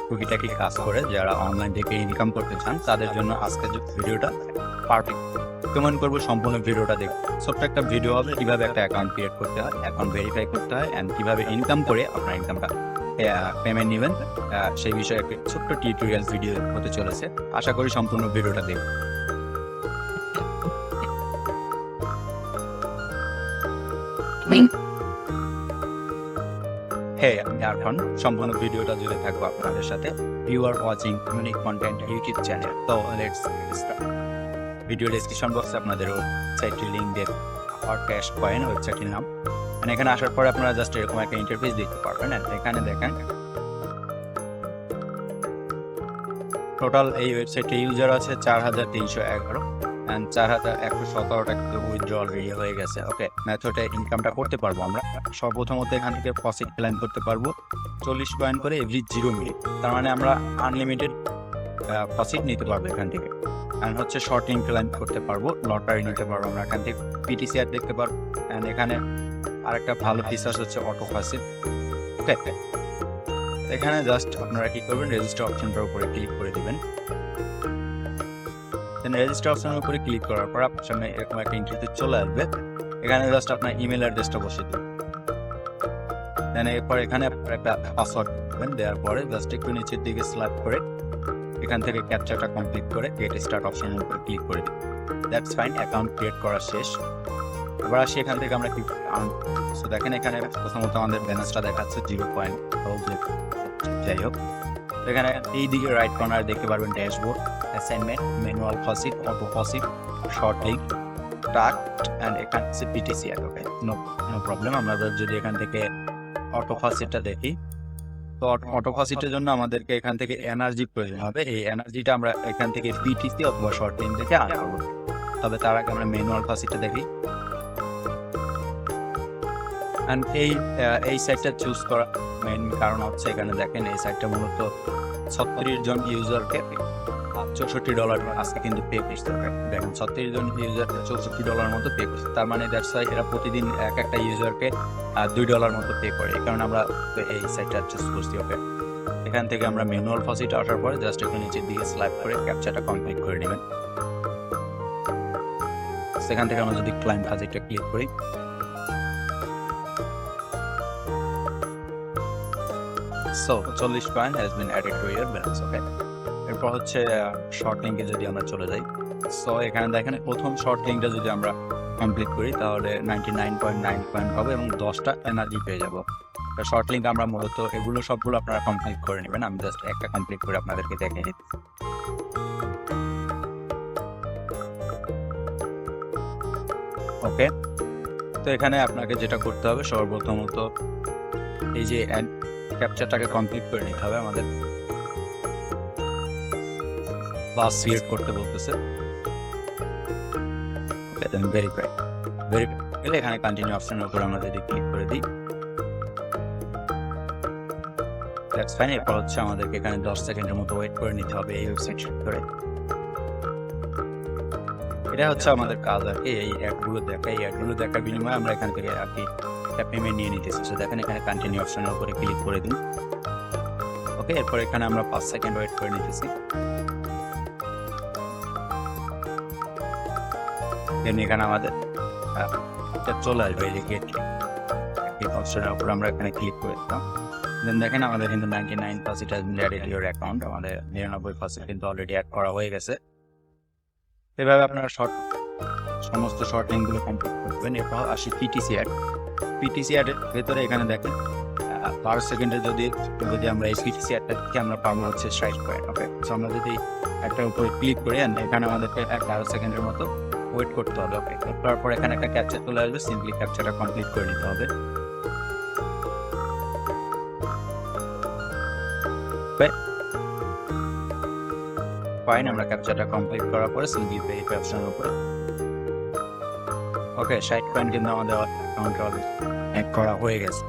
টুকিটাকি কাজ করে যারা অনলাইন থেকে ইনকাম করতে চান তাদের জন্য আজকের যে ভিডিওটা পারফেক্ট। রিকমেন্ড করবো সম্পূর্ণ ভিডিওটা দেখুন। ছোট্ট একটা ভিডিও হবে কিভাবে একটা অ্যাকাউন্ট ক্রিয়েট করতে হয়, অ্যাকাউন্ট ভেরিফাই করতে হয়, অ্যান্ড কিভাবে ইনকাম করে আপনার ইনকামটা পেমেন্ট নেবেন, সেই বিষয়ে একটা ছোট্ট টিউটোরিয়াল ভিডিও হতে চলেছে। আশা করি সম্পূর্ণ ভিডিওটা দেখুন। হ্যাঁ, আমি এখন সম্পূর্ণ ভিডিওটা জুড়ে থাকবো আপনাদের সাথে। You are watching unique content YouTube channel. তো লেটস স্টার্ট। ভিডিও ডেসক্রিপশন বক্সে আপনাদের ওয়েবসাইটের লিঙ্ক দিয়ে আর ক্যাশ কয়েন ওয়েবসাইটের নাম। মানে এখানে আসার পরে আপনারা জাস্ট এরকম একটা ইন্টারফেস দিতে পারবেন। এখানে দেখেন টোটাল এই ওয়েবসাইটে ইউজার আছে 4311 অ্যান্ড 4117 টাকা উইথড্র অলরেডি হয়ে গেছে। ওকে, মেথডে ইনকামটা করতে পারবো আমরা। সর্বপ্রথমত এখান থেকে প্রফিট ক্লেম করতে পারবো 40 কয়েন করে এভরি 0 মিনিট। তার মানে আমরা আনলিমিটেড প্রফিট নিতে পারবো এখান থেকে। অ্যান্ড হচ্ছে শর্টিং ক্লেম করতে পারবো, লটারি নিতে পারবো আমরা এখান থেকে, পিটিসিআর দেখতে পারবো। অ্যান্ড এখানে আরেকটা ভালো ফিচার হচ্ছে অটো প্রফিট। ওকে, এখানে জাস্ট আপনারা কি করবেন, রেজিস্টার অপশনটার উপরে ক্লিক করে দিবেন। রেজিস্টার অপশনের উপরে ক্লিক করার পর আপনার সামনে এরকম একটা ইন্টারফেস চলে আসবে। এখানে জাস্ট আপনার ইমেল অ্যাড্রেসটা বসিয়ে দেবেন। দেন এরপর এখানে আপনার একটা পাসওয়ার্ড দেবেন। দেওয়ার পরে জাস্ট একটু নিচের দিকে স্ল্যাপ করে এখান থেকে ক্যাপচারটা কমপ্লিট করে গেট স্টার্ট অপশনের উপরে ক্লিক করে দিন। দ্যাটস ফাইন, অ্যাকাউন্ট ক্রিয়েট করা শেষ। এবার আসি এখান থেকে আমরা কি সো দেখেন এখানে প্রথমত আমাদের ব্যালেন্সটা দেখাচ্ছে 0.12। যাই হোক, এখানে এই দিকে রাইট কর্নার দেখতে পারবেন dashboard, assignment, manual faucet, auto faucet, short link, task and এখানে আছে পিটিসিআর। ওকে, নো প্রবলেম। আমরা যদি এখান থেকে অটো ফসিটটা দেখি, তো অটো ফসিটের জন্য আমাদেরকে এখান থেকে এনার্জি প্রয়োজন হবে। এই এনার্জিটা আমরা এখান থেকে পিটিসি অথবা শর্ট লিঙ্ক থেকে আনবো। তবে তার আগে আমরা ম্যানুয়াল ফসিটটা দেখি। অ্যান্ড এই সাইটটা চুজ করা মেইন কারণ হচ্ছে এখানে দেখেন এই সাইটটা মূলত 36 জন ইউজারকে $64 আজকে কিন্তু পে করতে হবে। দেখেন 36 জন ইউজারকে $64 মতো পে করছে। তার মানে দ্যাটস ওয়াই এরা প্রতিদিন একটা ইউজারকে $2 মতো পে করে। এই কারণে আমরা এই সাইটটা চুজ করছি। ওকে, এখান থেকে আমরা ম্যানুয়াল ফসিট আসার পরে জাস্ট একটু নিচের দিকে স্লাইড করে ক্যাপচারটা কমপ্লিট করে নেবেন। সেখান থেকে আমরা যদি ক্লায়েন্ট ফসিটটা ক্লিক করি, so 40 coin has been added to your balance. Okay, এরপর হচ্ছে শর্ট লিঙ্কে যদি আমরা চলে যাই, সো এখানে দেখেন প্রথম শর্ট লিঙ্কটা যদি আমরা কমপ্লিট করি তাহলে 99.9 কয়েন পাবো এবং 10টা এনার্জি পেয়ে যাবো। শর্ট লিঙ্ক আমরা মূলত এগুলো সবগুলো আপনারা কমপ্লিট করে নেবেন। আমি জাস্ট একটা কমপ্লিট করে আপনাদেরকে দেখে দিই। ওকে, তো এখানে আপনাকে যেটা করতে হবে সর্বপ্রথমত এই যে ক্যাপচারটাকে কমপ্লিট করে নিতে হবে আমাদের। বাস ক্রিয়েট করতে বলতেছে, ভেরিফাই গেলে এখানে কন্টিনিউ অপশনের উপর আমরা যদি ক্লিক করে দিই, দ্যাটস ফাইন। এরপর হচ্ছে আমাদেরকে এখানে 10 সেকেন্ডের মতো ওয়েট করে নিতে হবে এই ওয়েবসাইট করে। এটা হচ্ছে আমাদের কাজ আর কি, এই অ্যাডগুলো দেখা। এই অ্যাডগুলো দেখার বিনিময়ে আমরা এখান থেকে আর কি পেমেন্ট নিয়ে নিতেছি। তো দেখেন এখানে কন্টিনিউ অপশনের উপরে ক্লিক করে দিন। ওকে, এরপর এখানে আমরা 5 সেকেন্ড ওয়েট করে নিতেছি। দেন এখানে আমাদের চলে আসবে এই গেট অপশনের উপর আমরা এখানে ক্লিক করে দিলাম। দেন দেখেন আমাদের কিন্তু 99% has been added your account. আমাদের 99% কিন্তু অলরেডি অ্যাড করা হয়ে গেছে। এভাবে আপনারা সমস্ত শর্ট লিঙ্কগুলো কমপ্লিট করবেন। এরপর আসি পিটিসিআর। পিটিসিআরের ভেতরে এখানে দেখেন 12 সেকেন্ডে যদি আমরা এই পিটিসিআরটা থেকে আমরা পাবো হচ্ছে 60 কয়েন। ওকে, সো আমরা যদি একটার উপরে ক্লিক করি এখানে আমাদেরকে 11 সেকেন্ডের মতো ওয়েট করতে হবে। ওকে, তারপর এখানে একটা ক্যাপচার চলে আসবে, সিম্পলি ক্যাপচারটা কমপ্লিট করে নিতে হবে। ফাইন, আমরা ক্যাপচারটা কমপ্লিট করার পরে সিম্পলি ভেরিফাই অপশনের উপরে। ওকে, 60 কয়েন কিন্তু আমাদের অ্যাকাউন্টে অলরেডি অ্যাড করা হয়ে গেছে।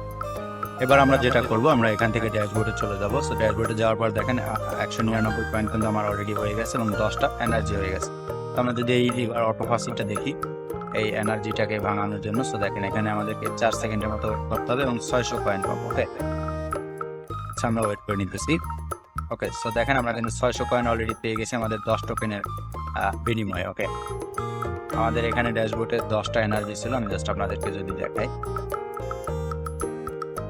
এবার আমরা যেটা করবো, আমরা এখান থেকে ড্যাশবোর্ডে চলে যাবো। সো ড্যাশবোর্ডে যাওয়ার পর দেখেন 199 কয়েন কিন্তু আমার অলরেডি হয়ে গেছে এবং 10টা এনার্জি হয়ে গেছে। তো আমরা যদি এই অটো ফাসিটটা দেখি এই এনার্জিটাকে ভাঙানোর জন্য, সো দেখেন এখানে আমাদেরকে 4 সেকেন্ডের মতো করতে হবে এবং 600 কয়েন পাবো। ওকে, হচ্ছে আমরা ওয়েট করে নিতেছি। ওকে, সো দেখেন আমরা কিন্তু 600 কয়েন অলরেডি পেয়ে গেছি আমাদের 10 টোকেনের বিনিময়ে। ওকে, আমাদের এখানে ড্যাশবোর্ডে 10টা এনার্জি ছিল, আমি জাস্ট আপনাদেরকে যদি দেখাই,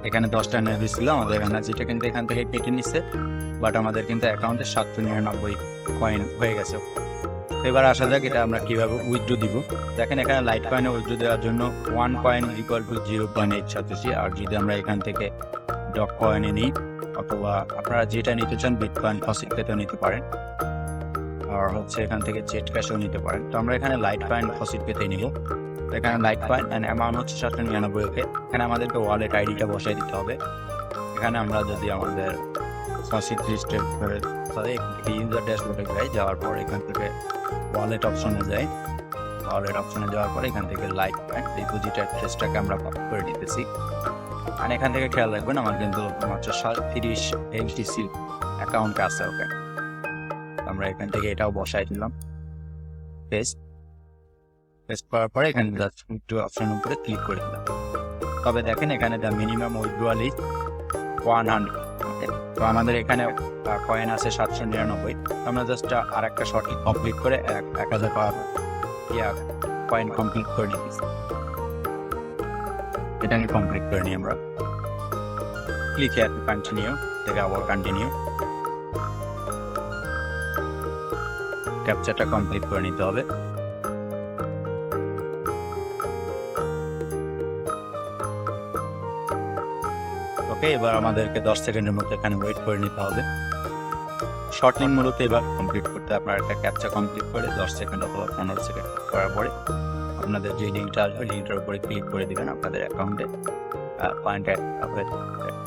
এখানে 10টা এনার্জি ছিল, আমাদের এনার্জিটা কিন্তু এখান থেকে কেটে নিচ্ছে, বাট আমাদের কিন্তু অ্যাকাউন্টে 799 কয়েন হয়ে গেছে। এবার আসা যাক এটা আমরা কীভাবে উইথড্র দিব। দেখেন এখানে লাইট কয়েনে উইথড্র দেওয়ার জন্য 1 কয়েন ইকুয়াল টু 0.887, আর যদি আমরা এখান থেকে ডক কয়েনে নিই অথবা আপনারা যেটা নিতে চান বিটকয়েন ফসিল পেতেও নিতে পারেন, আর হচ্ছে এখান থেকে জেট ক্যাশও নিতে পারেন। তো আমরা এখানে লাইট কয়েন ফসিল পেতেই নিব। এখানে লাইট কয়েন অ্যান্ড অ্যামাউন্ট হচ্ছে 799। ওকে, এখানে আমাদেরকে ওয়ালেট আইডিটা বসাই দিতে হবে। এখানে আমরা যদি আমাদের ফসিল লিস্টের করে তাহলে ইউজার ড্যাশবোর্ডে যাই, যাওয়ার পর এখান থেকে ওয়ালেট অপশনে যাই। ওয়ালেট অপশনে যাওয়ার পর এখান থেকে লাইট কয়েন ডিপোজিট অ্যাড্রেসটাকে আমরা কপি করে নিতেছি। আর এখান থেকে খেয়াল রাখবেন আমার কিন্তু মাত্র 30 HTC অ্যাকাউন্ট আছে। ওকে, আমরা এখান থেকে এটাও বসাই দিলাম। পেস্ট করার পরে এখানে একটু অপশনের উপরে ক্লিক করে দিলাম। তবে দেখেন এখানে দ্য মিনিমাম উইথড্রয়াল ইজ 100। তো আমাদের এখানে কয়েন আছে 799। আমরা জাস্ট আর একটা শর্টলি কমপ্লিট করে 1000 কয়েন কমপ্লিট করে নিয়েছি। এটা আমি কমপ্লিট করে নিই আমরা। ক্লিক হিয়ার টু কন্টিনিউ, থেকে আবার কন্টিনিউ। ক্যাপচারটা কমপ্লিট করে নিতে হবে। ওকে, এবার আমাদেরকে 10 সেকেন্ডের মধ্যে এখানে ওয়েট করে নিতে হবে। শর্ট লিঙ্ক মূলত এবার কমপ্লিট করতে আপনার একটা ক্যাপচা কমপ্লিট করে 10 সেকেন্ড অথবা 15 সেকেন্ড করার পরে আপনাদের যে লিঙ্কটা আসবে লিঙ্কটার উপরে ক্লিক করে দিবেন, আপনাদের অ্যাকাউন্টে পয়েন্ট অ্যাড হবে।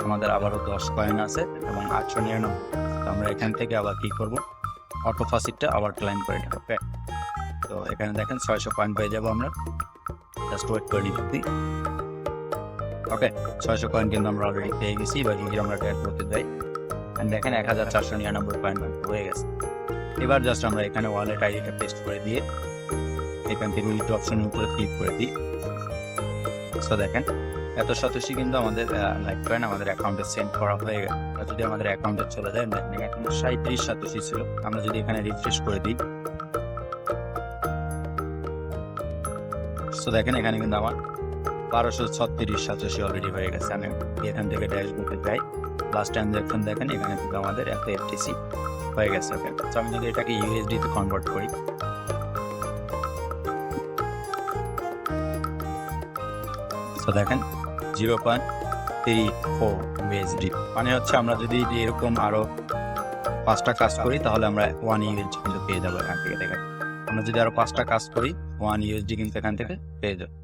আমাদের আবারও 10 কয়েন আছে এবং 899। আমরা এখান থেকে আবার কি করব, অটো ফাসিটটা আবার ক্লাইম করে নিব। ওকে, তো এখানে দেখেন 600 কয়েন পেয়ে যাবো আমরা। জাস্ট ওয়েট করে নিচ্ছি। ওকে, 600 কয়েন কিন্তু আমরা অলরেডি পেয়ে গেছি। এবার যদি আমরা ট্যাগ করতে যাই দেখেন 1499 কয়েন হয়ে গেছে। এবার জাস্ট আমরা এখানে ওয়ালেট আইডিটা পেস্ট করে দিয়ে এখান থেকে উইথড্র অপশনের উপরে ক্লিক করে দিই। সো দেখেন এত সতর্কই কিন্তু আমাদের লাইট কয়েন আমাদের অ্যাকাউন্টে সেন্ড করা হয়ে গেল। আর যদি আমাদের অ্যাকাউন্টে চলে যায় এখন 37 সতর্কই ছিল, আমরা যদি এখানে রিফ্রেশ করে দিই, সো দেখেন এখানে কিন্তু আমার 1236 সতর্কই অলরেডি হয়ে গেছে। আমি এখান থেকে ড্যাশবোর্ডে যাই, লাস্ট ট্রানজ্যাকশন দেখেন এখানে কিন্তু আমাদের এত FTC হয়ে গেছে। ওকে, তো আমি যদি এটাকে USD তে কনভার্ট করি, তো দেখেন 0.34 USD, মানে হচ্ছে আমরা যদি এরকম আরো 5টা কাজ করি তাহলে আমরা 1 USD কিন্তু পেয়ে যাবো এখান থেকে। দেখেন আমরা যদি আরো 5টা কাজ করি 1 USD কিন্তু এখান থেকে পেয়ে যাবো।